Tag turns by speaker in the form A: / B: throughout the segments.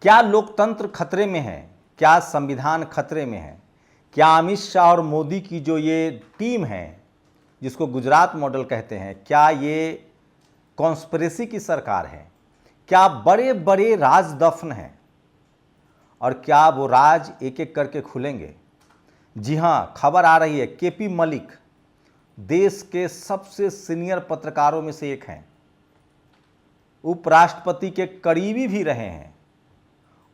A: क्या लोकतंत्र खतरे में है? क्या संविधान खतरे में है? क्या अमित शाह और मोदी की जो ये टीम है, जिसको गुजरात मॉडल कहते हैं, क्या ये कॉन्स्पिरेसी की सरकार है? क्या बड़े बड़े राज दफन हैं और क्या वो राज एक एक करके खुलेंगे? जी हाँ, खबर आ रही है, केपी मलिक देश के सबसे सीनियर पत्रकारों में से एक हैं, उपराष्ट्रपति के करीबी भी रहे हैं।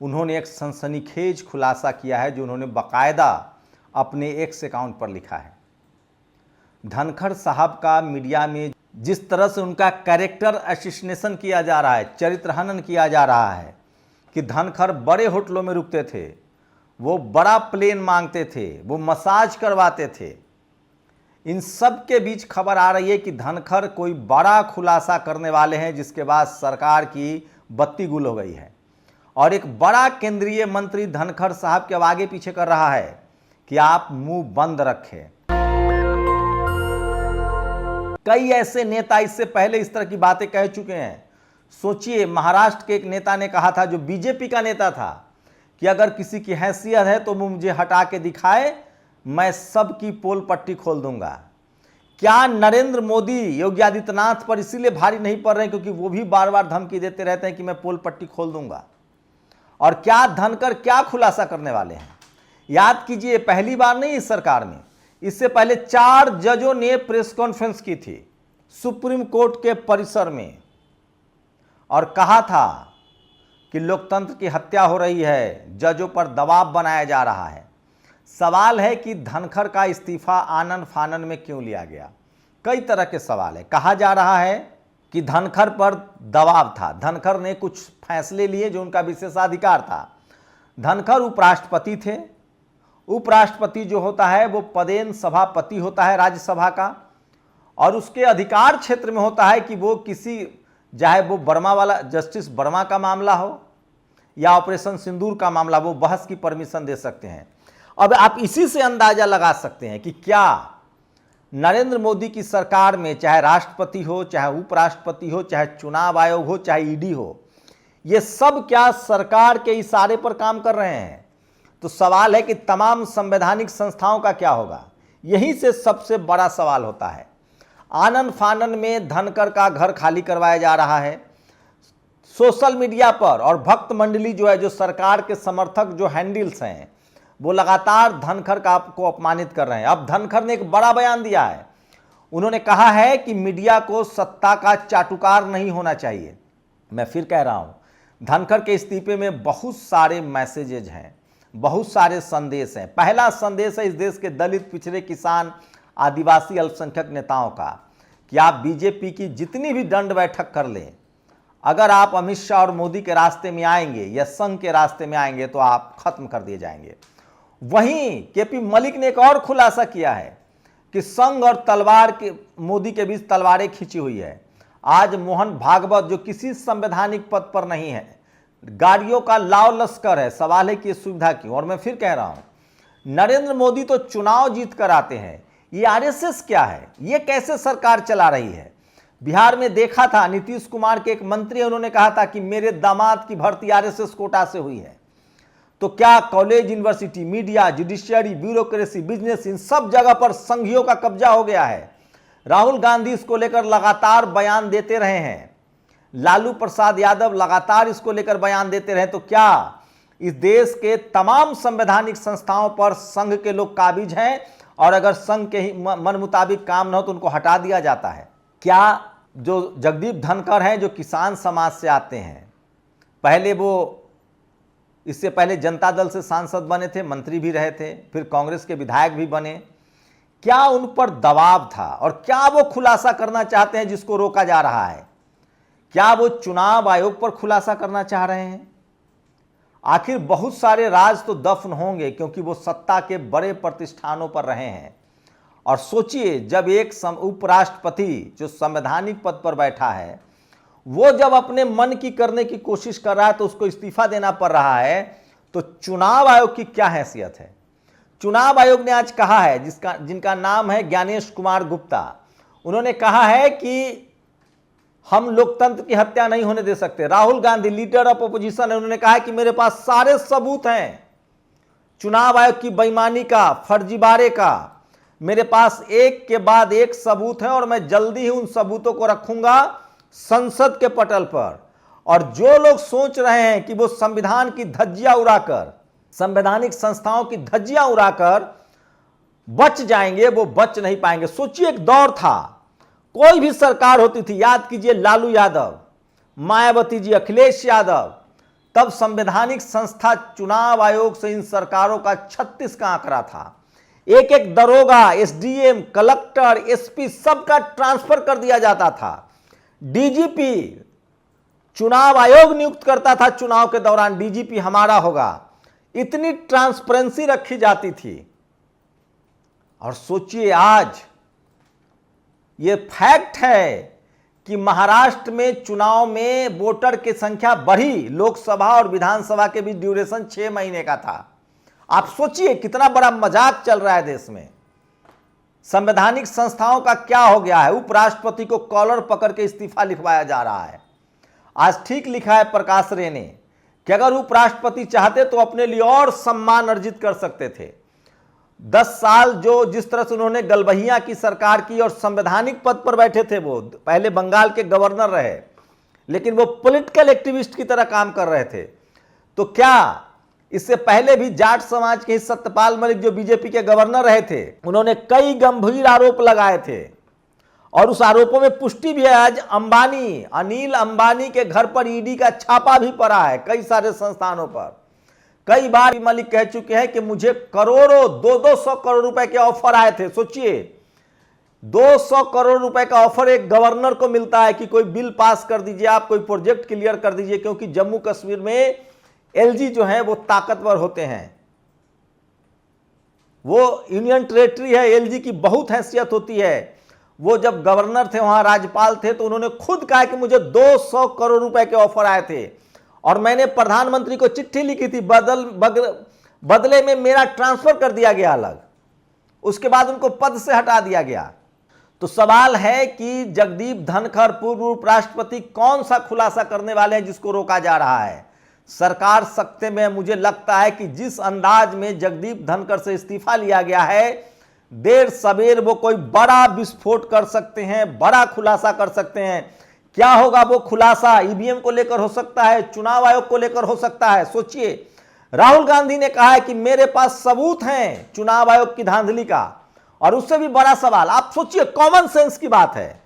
A: उन्होंने एक सनसनीखेज खुलासा किया है जो उन्होंने बाकायदा अपने एक्स अकाउंट पर लिखा है। धनखड़ साहब का मीडिया में जिस तरह से उनका कैरेक्टर असैसिनेशन किया जा रहा है, चरित्र हनन किया जा रहा है कि धनखड़ बड़े होटलों में रुकते थे, वो बड़ा प्लेन मांगते थे, वो मसाज करवाते थे। इन सब के बीच खबर आ रही है कि धनखड़ कोई बड़ा खुलासा करने वाले हैं, जिसके बाद सरकार की बत्ती गुल हो गई है। और एक बड़ा केंद्रीय मंत्री धनखड़ साहब के अब आगे पीछे कर रहा है कि आप मुंह बंद रखें। कई ऐसे नेता इससे पहले इस तरह की बातें कह चुके हैं। सोचिए, महाराष्ट्र के एक नेता ने कहा था, जो बीजेपी का नेता था, कि अगर किसी की हैसियत है तो वो मुझे हटा के दिखाए, मैं सबकी पोल पट्टी खोल दूंगा। क्या नरेंद्र मोदी योगी आदित्यनाथ पर इसीलिए भारी नहीं पड़ रहे हैं क्योंकि वो भी बार बार धमकी देते रहते हैं कि मैं पोल पट्टी खोल दूंगा? और क्या धनखड़ क्या खुलासा करने वाले हैं? याद कीजिए, पहली बार नहीं इस सरकार में, इससे पहले 4 जजों ने प्रेस कॉन्फ्रेंस की थी सुप्रीम कोर्ट के परिसर में और कहा था कि लोकतंत्र की हत्या हो रही है, जजों पर दबाव बनाया जा रहा है। सवाल है कि धनखड़ का इस्तीफा आनन फानन में क्यों लिया गया? कई तरह के सवाल है। कहा जा रहा है कि धनखड़ पर दबाव था, धनखड़ ने कुछ फैसले लिए जो उनका विशेषाधिकार था। धनखड़ उपराष्ट्रपति थे। उपराष्ट्रपति जो होता है वो पदेन सभापति होता है राज्यसभा का, और उसके अधिकार क्षेत्र में होता है कि वो किसी, चाहे वो वर्मा वाला जस्टिस वर्मा का मामला हो या ऑपरेशन सिंदूर का मामला, वो बहस की परमिशन दे सकते हैं। अब आप इसी से अंदाजा लगा सकते हैं कि क्या नरेंद्र मोदी की सरकार में, चाहे राष्ट्रपति हो, चाहे उपराष्ट्रपति हो, चाहे चुनाव आयोग हो, चाहे ईडी हो, ये सब क्या सरकार के इशारे पर काम कर रहे हैं? तो सवाल है कि तमाम संवैधानिक संस्थाओं का क्या होगा? यहीं से सबसे बड़ा सवाल होता है। आनन फानन में धनखड़ का घर खाली करवाया जा रहा है। सोशल मीडिया पर और भक्त मंडली जो है, जो सरकार के समर्थक जो हैंडल्स हैं, वो लगातार धनखड़ को अपमानित कर रहे हैं। अब धनखड़ ने एक बड़ा बयान दिया है। उन्होंने कहा है कि मीडिया को सत्ता का चाटुकार नहीं होना चाहिए। मैं फिर कह रहा हूं, धनखड़ के इस्तीफे में बहुत सारे मैसेजेज हैं, बहुत सारे संदेश हैं। पहला संदेश है इस देश के दलित, पिछड़े, किसान, आदिवासी, अल्पसंख्यक नेताओं का कि आप बीजेपी की जितनी भी दंड बैठक कर लें, अगर आप अमित शाह और मोदी के रास्ते में आएंगे या संघ के रास्ते में आएंगे तो आप खत्म कर दिए जाएंगे। वहीं केपी मलिक ने एक और खुलासा किया है कि संघ और तलवार के, मोदी के बीच तलवारें खींची हुई है। आज मोहन भागवत जो किसी संवैधानिक पद पर नहीं है, गाड़ियों का लाव लश्कर है। सवाल है कि ये सुविधा क्यों? और मैं फिर कह रहा हूं, नरेंद्र मोदी तो चुनाव जीत कर आते हैं, ये आरएसएस क्या है? ये कैसे सरकार चला रही है? बिहार में देखा था, नीतीश कुमार के एक मंत्री, उन्होंने कहा था कि मेरे दामाद की भर्ती आरएसएस कोटा से हुई है। तो क्या college, university, media, judiciary, bureaucracy, business, इन सब जगह पर संघियों का कब्जा हो गया है? राहुल गांधी इसको लेकर लगातार बयान देते रहे हैं, लालू प्रसाद यादव लगातार इसको लेकर बयान देते रहे। तो क्या इस देश के तमाम संवैधानिक संस्थाओं पर संघ के लोग काबिज हैं और अगर संघ के ही मन मुताबिक काम न हो तो उनको हटा दिया जाता है? क्या जो जगदीप धनखड़ हैं, जो किसान समाज से आते हैं, पहले वो, इससे पहले जनता दल से सांसद बने थे, मंत्री भी रहे थे, फिर कांग्रेस के विधायक भी बने, क्या उन पर दबाव था? और क्या वो खुलासा करना चाहते हैं जिसको रोका जा रहा है? क्या वो चुनाव आयोग पर खुलासा करना चाह रहे हैं? आखिर बहुत सारे राज तो दफन होंगे क्योंकि वो सत्ता के बड़े प्रतिष्ठानों पर रहे हैं। और सोचिए, जब एक उपराष्ट्रपति जो संवैधानिक पद पर बैठा है, वो जब अपने मन की करने की कोशिश कर रहा है तो उसको इस्तीफा देना पड़ रहा है, तो चुनाव आयोग की क्या हैसियत है? चुनाव आयोग ने आज कहा है, जिनका नाम है ज्ञानेश कुमार गुप्ता, उन्होंने कहा है कि हम लोकतंत्र की हत्या नहीं होने दे सकते। Rahul Gandhi leader of opposition है, उन्होंने कहा है कि मेरे पास सारे सबूत हैं चुनाव आयोग की बेईमानी का, फर्जीवाड़े का। मेरे पास एक के बाद एक सबूत है और मैं जल्दी ही उन सबूतों को रखूंगा संसद के पटल पर। और जो लोग सोच रहे हैं कि वो संविधान की धज्जियां उड़ाकर, संवैधानिक संस्थाओं की धज्जियां उड़ाकर बच जाएंगे, वो बच नहीं पाएंगे। सोचिए, एक दौर था, कोई भी सरकार होती थी, याद कीजिए लालू यादव, मायावती जी, अखिलेश यादव, तब संवैधानिक संस्था चुनाव आयोग से इन सरकारों का 36 का आंकड़ा था। एक एक दरोगा, एसडीएम, कलेक्टर, एसपी सबका ट्रांसफर कर दिया जाता था। डीजीपी चुनाव आयोग नियुक्त करता था चुनाव के दौरान, डीजीपी हमारा होगा। इतनी ट्रांसपेरेंसी रखी जाती थी। और सोचिए, आज ये फैक्ट है कि महाराष्ट्र में चुनाव में वोटर की संख्या बढ़ी। लोकसभा और विधानसभा के बीच ड्यूरेशन 6 महीने का था। आप सोचिए कितना बड़ा मजाक चल रहा है देश में। संवैधानिक संस्थाओं का क्या हो गया है? उपराष्ट्रपति को कॉलर पकड़ के इस्तीफा लिखवाया जा रहा है। आज ठीक लिखा है प्रकाश रे ने कि अगर उपराष्ट्रपति चाहते तो अपने लिए और सम्मान अर्जित कर सकते थे। 10 साल जो जिस तरह से उन्होंने गलबहिया की सरकार की और संवैधानिक पद पर बैठे थे, वो पहले बंगाल के गवर्नर रहे, लेकिन वो पॉलिटिकल एक्टिविस्ट की तरह काम कर रहे थे। तो क्या इससे पहले भी जाट समाज के सत्यपाल मलिक जो बीजेपी के गवर्नर रहे थे, उन्होंने कई गंभीर आरोप लगाए थे और उस आरोपों में पुष्टि भी है। आज अंबानी, अनिल अंबानी के घर पर ईडी का छापा भी पड़ा है, कई सारे संस्थानों पर। कई बार मलिक कह चुके हैं कि मुझे करोड़ों, 200 करोड़ रुपए के ऑफर आए थे। सोचिए, 200 करोड़ रुपए का ऑफर एक गवर्नर को मिलता है कि कोई बिल पास कर दीजिए, आप कोई प्रोजेक्ट क्लियर कर दीजिए, क्योंकि जम्मू कश्मीर में एलजी जो है वो ताकतवर होते हैं, वो यूनियन टेरेटरी है, एलजी की बहुत हैसियत होती है। वो जब गवर्नर थे, वहां राज्यपाल थे, तो उन्होंने खुद कहा कि मुझे 200 करोड़ रुपए के ऑफर आए थे और मैंने प्रधानमंत्री को चिट्ठी लिखी थी, बदले में मेरा ट्रांसफर कर दिया गया अलग, उसके बाद उनको पद से हटा दिया गया। तो सवाल है कि जगदीप धनखड़ पूर्व उपराष्ट्रपति कौन सा खुलासा करने वाले हैं जिसको रोका जा रहा है? सरकार सख्ते में, मुझे लगता है कि जिस अंदाज में जगदीप धनखड़ से इस्तीफा लिया गया है, देर सवेर वो कोई बड़ा विस्फोट कर सकते हैं, बड़ा खुलासा कर सकते हैं। क्या होगा वो खुलासा? ईवीएम को लेकर हो सकता है, चुनाव आयोग को लेकर हो सकता है। सोचिए, राहुल गांधी ने कहा है कि मेरे पास सबूत हैं चुनाव आयोग की धांधली का। और उससे भी बड़ा सवाल, आप सोचिए, कॉमन सेंस की बात है,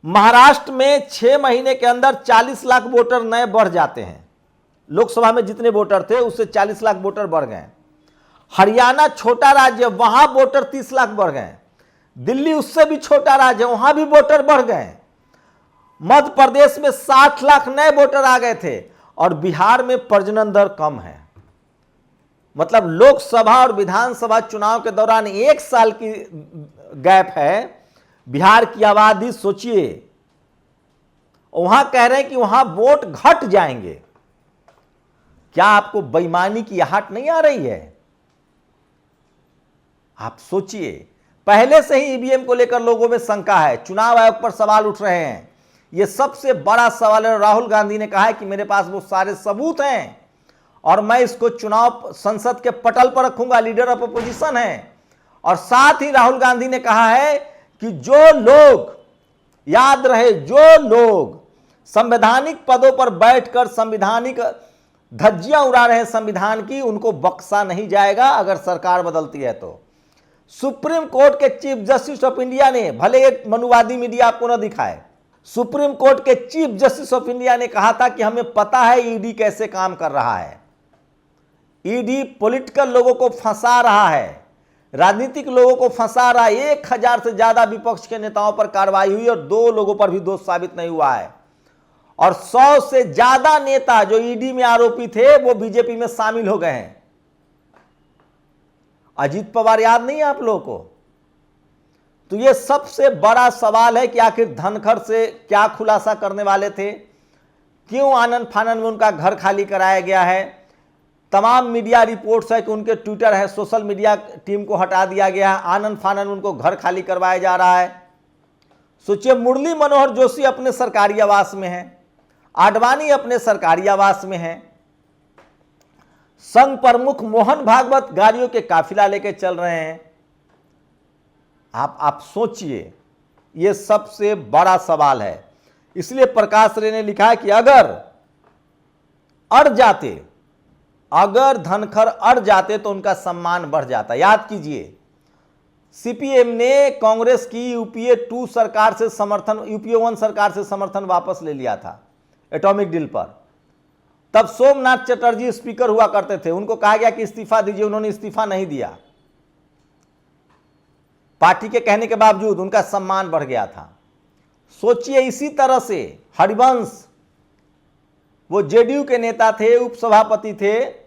A: महाराष्ट्र में 6 महीने के अंदर 40 लाख वोटर नए बढ़ जाते हैं। लोकसभा में जितने वोटर थे उससे 40 लाख वोटर बढ़ गए। हरियाणा छोटा राज्य, वहां वोटर 30 लाख बढ़ गए। दिल्ली उससे भी छोटा राज्य, वहां भी वोटर बढ़ गए। मध्य प्रदेश में 60 लाख नए वोटर आ गए थे और बिहार में प्रजनन दर कम है। मतलब लोकसभा और विधानसभा चुनाव के दौरान 1 साल की गैप है। बिहार की आबादी सोचिए, वहां कह रहे हैं कि वहां वोट घट जाएंगे। क्या आपको बेईमानी की आहट नहीं आ रही है? आप सोचिए, पहले से ही ईवीएम को लेकर लोगों में शंका है, चुनाव आयोग पर सवाल उठ रहे हैं। यह सबसे बड़ा सवाल है। राहुल गांधी ने कहा है कि मेरे पास वो सारे सबूत हैं और मैं इसको चुनाव संसद के पटल पर रखूंगा, लीडर ऑफ अपोजिशन है। और साथ ही राहुल गांधी ने कहा है कि जो लोग, याद रहे, जो लोग संवैधानिक पदों पर बैठकर संवैधानिक धज्जियां उड़ा रहे हैं संविधान की, उनको बख्शा नहीं जाएगा अगर सरकार बदलती है तो। सुप्रीम कोर्ट के चीफ जस्टिस ऑफ इंडिया ने, भले एक मनुवादी मीडिया आपको न दिखाए, सुप्रीम कोर्ट के चीफ जस्टिस ऑफ इंडिया ने कहा था कि हमें पता है ईडी कैसे काम कर रहा है। ईडी पॉलिटिकल लोगों को फंसा रहा है, राजनीतिक लोगों को फंसा रहा है। 1000 से ज्यादा विपक्ष के नेताओं पर कार्रवाई हुई और 2 लोगों पर भी दोष साबित नहीं हुआ है। और 100 से ज्यादा नेता जो ईडी में आरोपी थे वो बीजेपी में शामिल हो गए हैं। अजीत पवार याद नहीं है आप लोगों को? तो ये सबसे बड़ा सवाल है कि आखिर धनखड़ से क्या खुलासा करने वाले थे, क्यों आनन फानन में उनका घर खाली कराया गया है। तमाम मीडिया रिपोर्ट्स है कि उनके ट्विटर है, सोशल मीडिया टीम को हटा दिया गया है, आनन फानन उनको घर खाली करवाया जा रहा है। सोचिए, मुरली मनोहर जोशी अपने सरकारी आवास में है, आडवाणी अपने सरकारी आवास में है, संघ प्रमुख मोहन भागवत गाड़ियों के काफिला लेके चल रहे हैं। आप सोचिए, यह सबसे बड़ा सवाल है। इसलिए प्रकाश रे ने लिखा है कि अगर धनखड़ अड़ जाते तो उनका सम्मान बढ़ जाता। याद कीजिए, सीपीएम ने कांग्रेस की यूपीए 2 सरकार से समर्थन, यूपीए 1 सरकार से समर्थन वापस ले लिया था एटॉमिक डील पर। तब सोमनाथ चटर्जी स्पीकर हुआ करते थे, उनको कहा गया कि इस्तीफा दीजिए, उन्होंने इस्तीफा नहीं दिया। पार्टी के कहने के बावजूद उनका सम्मान बढ़ गया था। सोचिए, इसी तरह से हरिवंश, वो जेडीयू के नेता थे, उपसभापति थे,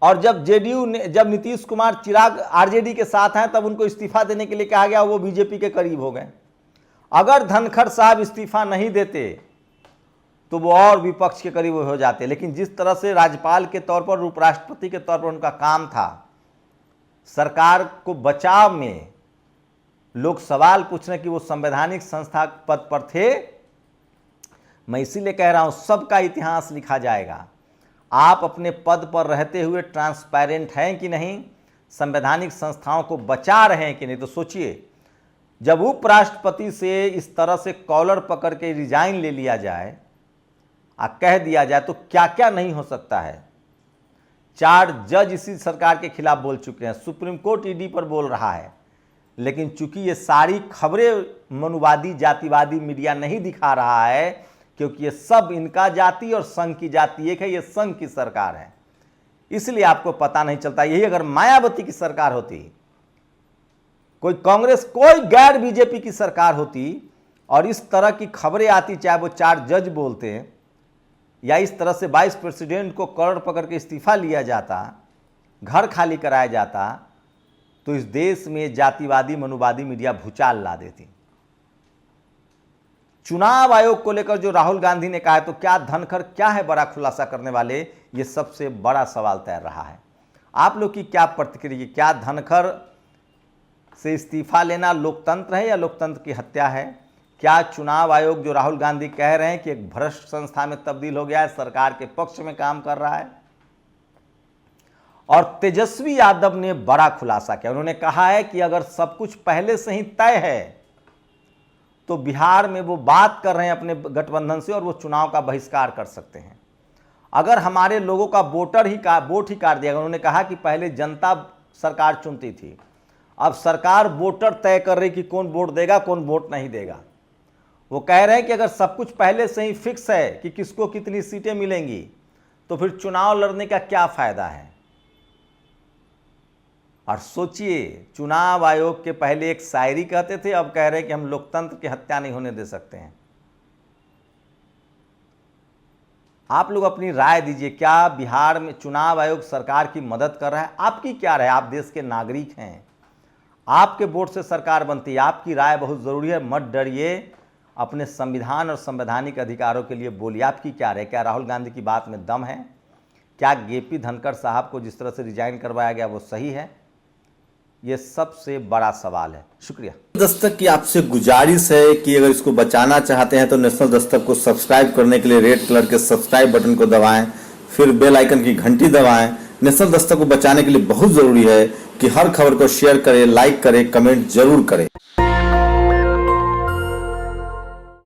A: और जब नीतीश कुमार चिराग आरजेडी के साथ हैं तब उनको इस्तीफा देने के लिए कहा गया, वो बीजेपी के करीब हो गए। अगर धनखड़ साहब इस्तीफा नहीं देते तो वो और विपक्ष के करीब हो जाते। लेकिन जिस तरह से राज्यपाल के तौर पर, उपराष्ट्रपति के तौर पर उनका काम था, सरकार को बचाव में, लोग सवाल पूछ रहे कि वो संवैधानिक संस्था पद पर थे। मैं इसीलिए कह रहा हूं, सबका इतिहास लिखा जाएगा। आप अपने पद पर रहते हुए ट्रांसपेरेंट हैं कि नहीं, संवैधानिक संस्थाओं को बचा रहे हैं कि नहीं। तो सोचिए, जब उपराष्ट्रपति से इस तरह से कॉलर पकड़ के रिजाइन ले लिया जाए, कह दिया जाए, तो क्या क्या नहीं हो सकता है। 4 जज इसी सरकार के खिलाफ बोल चुके हैं, सुप्रीम कोर्ट ईडी पर बोल रहा है। लेकिन चूंकि ये सारी खबरें मनुवादी, जातिवादी मीडिया नहीं दिखा रहा है, क्योंकि ये सब इनका जाति और संघ की जाति एक है, ये संघ की सरकार है, इसलिए आपको पता नहीं चलता। यही अगर मायावती की सरकार होती, कोई कांग्रेस, कोई गैर बीजेपी की सरकार होती, और इस तरह की खबरें आती, चाहे वो 4 जज बोलते हैं, या इस तरह से वाइस प्रेसिडेंट को कॉलर पकड़ के इस्तीफा लिया जाता, घर खाली कराया जाता, तो इस देश में जातिवादी, मनुवादी मीडिया भूचाल ला देती। चुनाव आयोग को लेकर जो राहुल गांधी ने कहा है, तो क्या धनखड़ क्या है बड़ा खुलासा करने वाले, ये सबसे बड़ा सवाल तैर रहा है। आप लोग की क्या प्रतिक्रिया, क्या धनखड़ से इस्तीफा लेना लोकतंत्र है या लोकतंत्र की हत्या है? क्या चुनाव आयोग जो राहुल गांधी कह रहे हैं कि एक भ्रष्ट संस्था में तब्दील हो गया है, सरकार के पक्ष में काम कर रहा है? और तेजस्वी यादव ने बड़ा खुलासा किया, उन्होंने कहा है कि अगर सब कुछ पहले से ही तय है तो बिहार में वो बात कर रहे हैं अपने गठबंधन से, और वो चुनाव का बहिष्कार कर सकते हैं। अगर हमारे लोगों का वोट ही काट दिया। उन्होंने कहा कि पहले जनता सरकार चुनती थी, अब सरकार वोटर तय कर रही कि कौन वोट देगा, कौन वोट नहीं देगा। वो कह रहे हैं कि अगर सब कुछ पहले से ही फिक्स है कि किसको कितनी सीटें मिलेंगी, तो फिर चुनाव लड़ने का क्या फायदा है। और सोचिए, चुनाव आयोग के पहले एक शायरी कहते थे, अब कह रहे हैं कि हम लोकतंत्र की हत्या नहीं होने दे सकते हैं। आप लोग अपनी राय दीजिए, क्या बिहार में चुनाव आयोग सरकार की मदद कर रहा है? आपकी क्या राय? आप देश के नागरिक हैं, आपके वोट से सरकार बनती है, आपकी राय बहुत ज़रूरी है। मत डरिए, अपने संविधान और संवैधानिक अधिकारों के लिए बोलिए। आपकी क्या राय? क्या राहुल गांधी की बात में दम है? क्या जेपी धनखड़ साहब को जिस तरह से रिजाइन करवाया गया वो सही है? ये सबसे बड़ा सवाल है। शुक्रिया।
B: दस्तक की आपसे गुजारिश है कि अगर इसको बचाना चाहते हैं तो नेशनल दस्तक को सब्सक्राइब करने के लिए रेड कलर के सब्सक्राइब बटन को दबाएं, फिर बेल आइकन की घंटी दबाएं। नेशनल दस्तक को बचाने के लिए बहुत जरूरी है कि हर खबर को शेयर करें, लाइक करें, कमेंट जरूर करें।